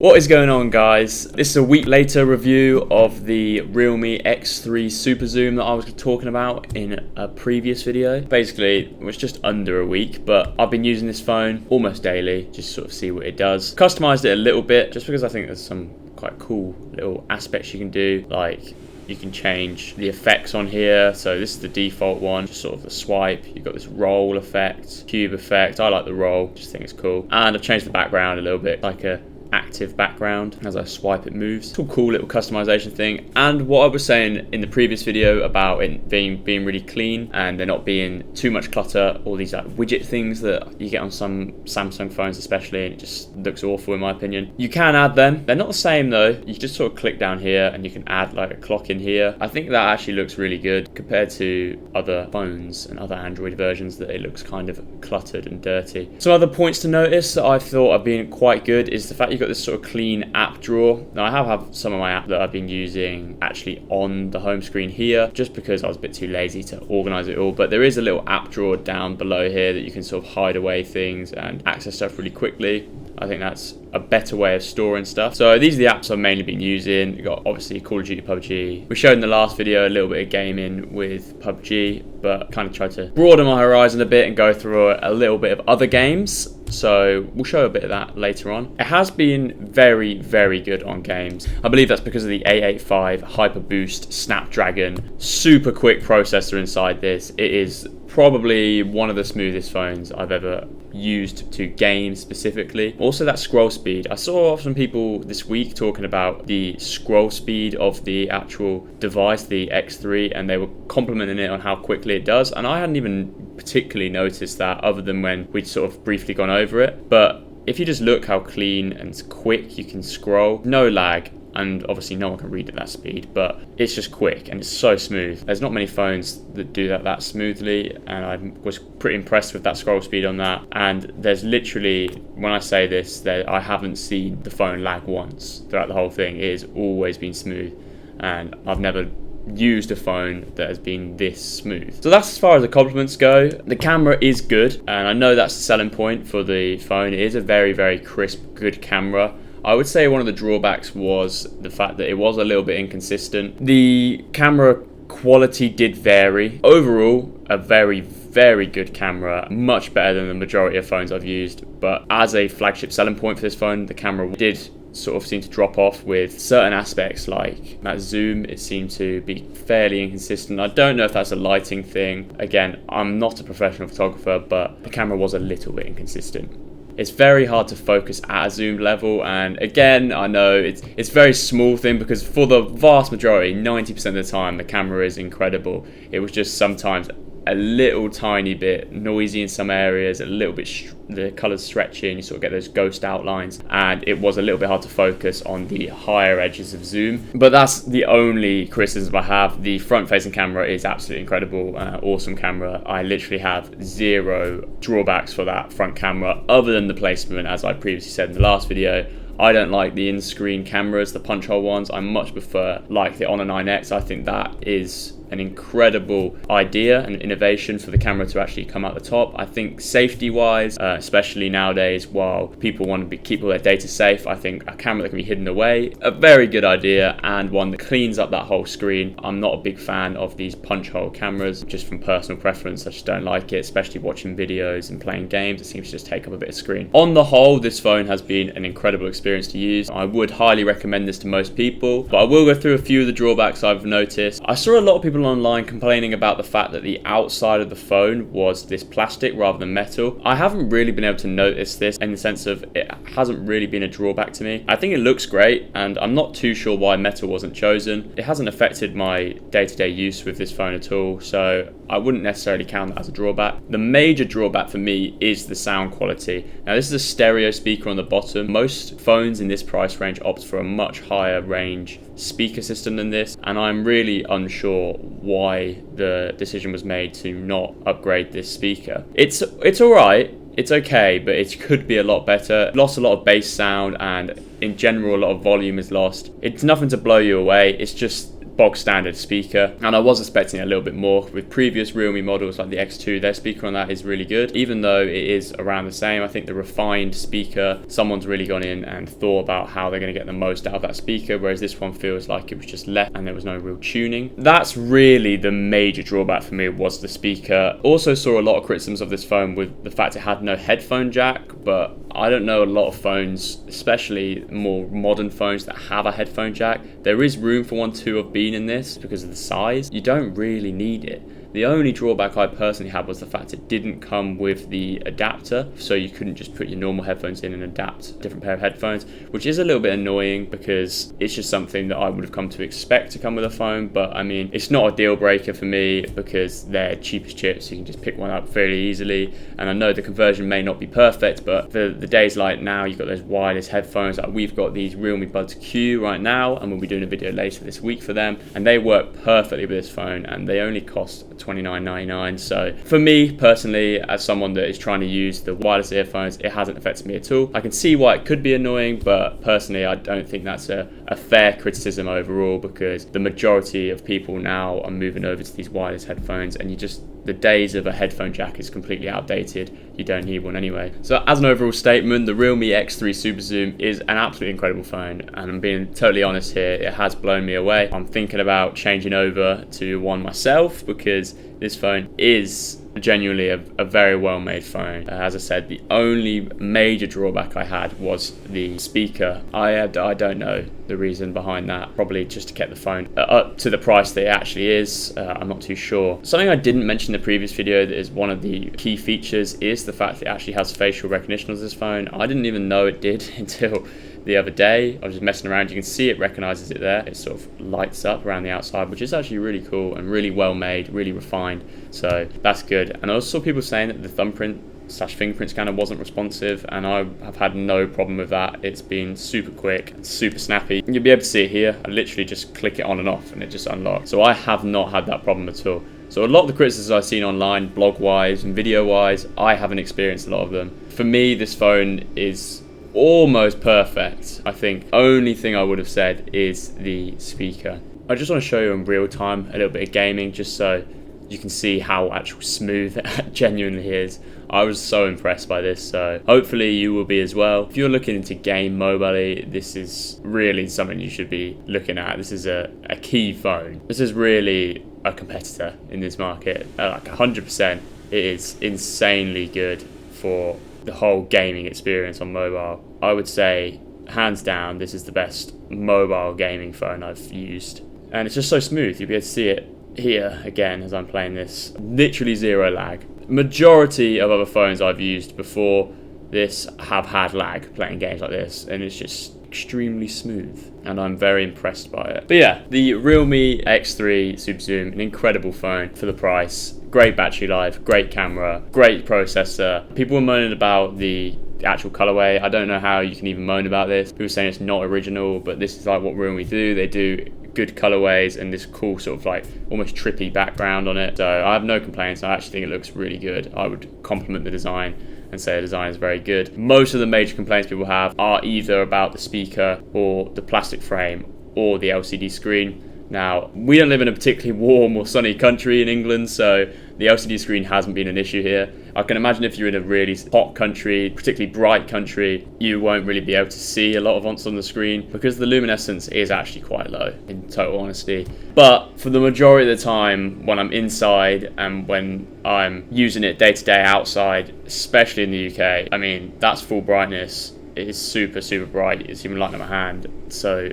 What is going on, guys? This is a week later review of the realme X3 SuperZoom that I was talking about in a previous video. Basically, it was just under a week, but I've been using this phone almost daily, just sort of see what it does. Customized it a little bit, just because I think there's some quite cool little aspects you can do, like you can change the effects on here. So this is the default one, just sort of the swipe. You've got this roll effect, cube effect. I like the roll, just think it's cool. And I've changed the background a little bit, like a active background. As I swipe, it moves. It's a cool little customization thing. And what I was saying in the previous video about it being really clean and there not being too much clutter, all these like widget things that you get on some Samsung phones especially, and it just looks awful in my opinion. You can add them. They're not the same though. You just sort of click down here and you can add like a clock in here. I think that actually looks really good compared to other phones and other Android versions that it looks kind of cluttered and dirty. Some other points to notice that I thought have been quite good is the fact you've got this sort of clean app drawer. Now I have some of my app that I've been using actually on the home screen here, just because I was a bit too lazy to organize it all, but there is a little app drawer down below here that you can sort of hide away things and access stuff really quickly. I think that's a better way of storing stuff. So these are the apps I've mainly been using. You've got obviously Call of Duty, PUBG. We showed in the last video a little bit of gaming with PUBG, but kind of tried to broaden my horizon a bit and go through a little bit of other games. So we'll show a bit of that later on. It has been very, very good on games. I believe that's because of the A85 Hyper Boost Snapdragon super quick processor inside this. It is probably one of the smoothest phones I've ever used to game specifically. Also that scroll speed. I saw some people this week talking about the scroll speed of the actual device, the X3, and they were complimenting it on how quickly it does, and I hadn't even particularly noticed that other than when we'd sort of briefly gone over it. But if you just look how clean and quick you can scroll, no lag, and obviously no one can read at that speed, but it's just quick and it's so smooth. There's not many phones that do that smoothly, and I was pretty impressed with that scroll speed on that. And there's literally, when I say this, that I haven't seen the phone lag once throughout the whole thing. It has always been smooth, and I've never used a phone that has been this smooth. So that's as far as the compliments go. The camera is good, and I know that's the selling point for the phone. It is a very, very crisp, good camera. I would say one of the drawbacks was the fact that it was a little bit inconsistent. The camera quality did vary. Overall, a very, very good camera, much better than the majority of phones I've used. But as a flagship selling point for this phone, the camera did sort of seem to drop off with certain aspects, like that zoom. It seemed to be fairly inconsistent. I don't know if that's a lighting thing. Again, I'm not a professional photographer, but the camera was a little bit inconsistent. It's very hard to focus at a zoomed level, and again, I know it's a very small thing, because for the vast majority, 90% of the time, the camera is incredible. It was just sometimes a little tiny bit noisy in some areas, a little bit the colours stretchy, and you sort of get those ghost outlines, and it was a little bit hard to focus on the higher edges of zoom. But that's the only criticism I have. The front-facing camera is absolutely incredible, awesome camera. I literally have zero drawbacks for that front camera, other than the placement, as I previously said in the last video. I don't like the in-screen cameras, the punch hole ones. I much prefer like the Honor 9X. I think that is an incredible idea and innovation for the camera to actually come out the top. I think safety-wise, especially nowadays, while people want to keep all their data safe, I think a camera that can be hidden away, a very good idea, and one that cleans up that whole screen. I'm not a big fan of these punch hole cameras, just from personal preference. I just don't like it, especially watching videos and playing games. It seems to just take up a bit of screen. On the whole, this phone has been an incredible experience to use. I would highly recommend this to most people, but I will go through a few of the drawbacks I've noticed. I saw a lot of people online complaining about the fact that the outside of the phone was this plastic rather than metal. I haven't really been able to notice this, in the sense of it hasn't really been a drawback to me. I think it looks great, and I'm not too sure why metal wasn't chosen. It hasn't affected my day-to-day use with this phone at all, so I wouldn't necessarily count that as a drawback. The major drawback for me is the sound quality. Now, this is a stereo speaker on the bottom. Most phones in this price range opt for a much higher range speaker system than this, and I'm really unsure why the decision was made to not upgrade this speaker. It's all right. It's okay, but it could be a lot better. Lost a lot of bass sound, and in general a lot of volume is lost. It's nothing to blow you away. It's just bog standard speaker, and I was expecting a little bit more. With previous Realme models like the X2, their speaker on that is really good, even though it is around the same. I think the refined speaker, someone's really gone in and thought about how they're going to get the most out of that speaker, whereas this one feels like it was just left and there was no real tuning. That's really the major drawback for me, was the speaker. Also saw a lot of criticisms of this phone with the fact it had no headphone jack, but I don't know a lot of phones, especially more modern phones, that have a headphone jack. There is room for one to have been in this because of the size. You don't really need it. The only drawback I personally had was the fact it didn't come with the adapter, so you couldn't just put your normal headphones in and adapt a different pair of headphones, which is a little bit annoying because it's just something that I would have come to expect to come with a phone. But I mean, it's not a deal breaker for me because they're cheap as chips. You can just pick one up fairly easily, and I know the conversion may not be perfect, but for the days like now, you've got those wireless headphones. Like we've got these Realme Buds Q right now, and we'll be doing a video later this week for them, and they work perfectly with this phone, and they only cost $29.99. So for me personally, as someone that is trying to use the wireless earphones, it hasn't affected me at all. I can see why it could be annoying, but personally I don't think that's a fair criticism overall, because the majority of people now are moving over to these wireless headphones, and the days of a headphone jack is completely outdated. You don't need one anyway. So as an overall statement, the Realme X3 SuperZoom is an absolutely incredible phone, and I'm being totally honest here, it has blown me away. I'm thinking about changing over to one myself because this phone is genuinely a very well made phone. As I said, the only major drawback I had was the speaker. I don't know the reason behind that. Probably just to get the phone up to the price that it actually is. I'm not too sure. Something I didn't mention in the previous video that is one of the key features is the fact that it actually has facial recognition on this phone. I didn't even know it did until the other day. I was just messing around. You can see it recognizes it there. It sort of lights up around the outside, which is actually really cool and really well made, really refined. So that's good. And I also saw people saying that the thumbprint/fingerprint scanner wasn't responsive, and I have had no problem with that. It's been super quick and super snappy. You'll be able to see it here. I literally just click it on and off and it just unlocks. So I have not had that problem at all. So a lot of the criticisms I've seen online, blog-wise and video-wise, I haven't experienced a lot of them. For me, this phone is almost perfect. I think only thing I would have said is the speaker. I just want to show you in real time a little bit of gaming, just so you can see how actual smooth it genuinely is. I was so impressed by this, so hopefully you will be as well. If you're looking into game mobility, this is really something you should be looking at. This is a key phone. This is really a competitor in this market. Like 100%, it is insanely good for the whole gaming experience on mobile. I would say, hands down, this is the best mobile gaming phone I've used. And it's just so smooth. You'll be able to see it here again as I'm playing this. Literally zero lag. Majority of other phones I've used before this have had lag playing games like this, and it's just extremely smooth, and I'm very impressed by it. But yeah, the Realme X3 SuperZoom, an incredible phone for the price. Great battery life, great camera, great processor. People were moaning about the actual colorway. I don't know how you can even moan about this. People were saying it's not original, but this is like what Realme do. They do good colorways and this cool sort of like almost trippy background on it. So I have no complaints. I actually think it looks really good. I would compliment the design and say the design is very good. Most of the major complaints people have are either about the speaker or the plastic frame or the LCD screen. Now, we don't live in a particularly warm or sunny country in England, so the LCD screen hasn't been an issue here. I can imagine if you're in a really hot country, particularly bright country, you won't really be able to see a lot of what's on the screen because the luminescence is actually quite low, in total honesty. But for the majority of the time, when I'm inside and when I'm using it day to day outside, especially in the UK, I mean, that's full brightness. It is super, super bright. It's even lighting up my hand. So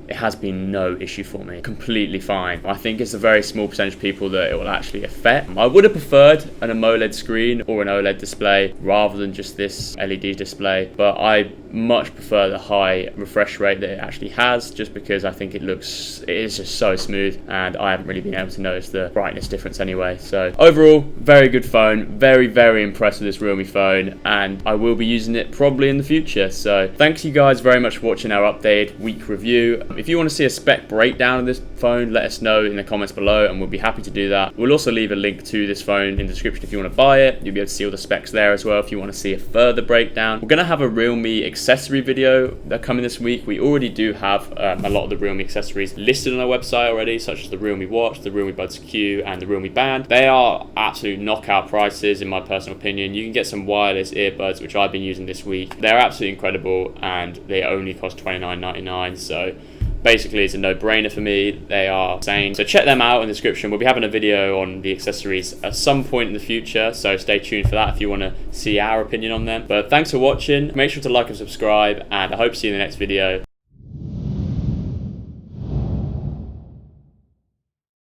it has been no issue for me. Completely fine. I think it's a very small percentage of people that it will actually affect. I would have preferred an AMOLED screen or an OLED display rather than just this LED display, but I much prefer the high refresh rate that it actually has, just because I think it is just so smooth, and I haven't really been able to notice the brightness difference anyway. So overall, very good phone. Very, very impressed with this Realme phone, and I will be using it probably in the future. So thanks you guys very much for watching our updated week review. If you want to see a spec breakdown of this phone, let us know in the comments below and we'll be happy to do that. We'll also leave a link to this phone in the description if you want to buy it. You'll be able to see all the specs there as well if you want to see a further breakdown. We're going to have a Realme accessory video that coming this week. We already do have a lot of the Realme accessories listed on our website already, such as the Realme Watch, the Realme Buds Q, and the Realme Band. They are absolute knockout prices in my personal opinion. You can get some wireless earbuds, which I've been using this week. They're absolutely incredible and they only cost $29.99, so basically it's a no-brainer for me. They are insane. So check them out in the description. We'll be having a video on the accessories at some point in the future, so stay tuned for that if you want to see our opinion on them. But thanks for watching. Make sure to like and subscribe, and I hope to see you in the next video.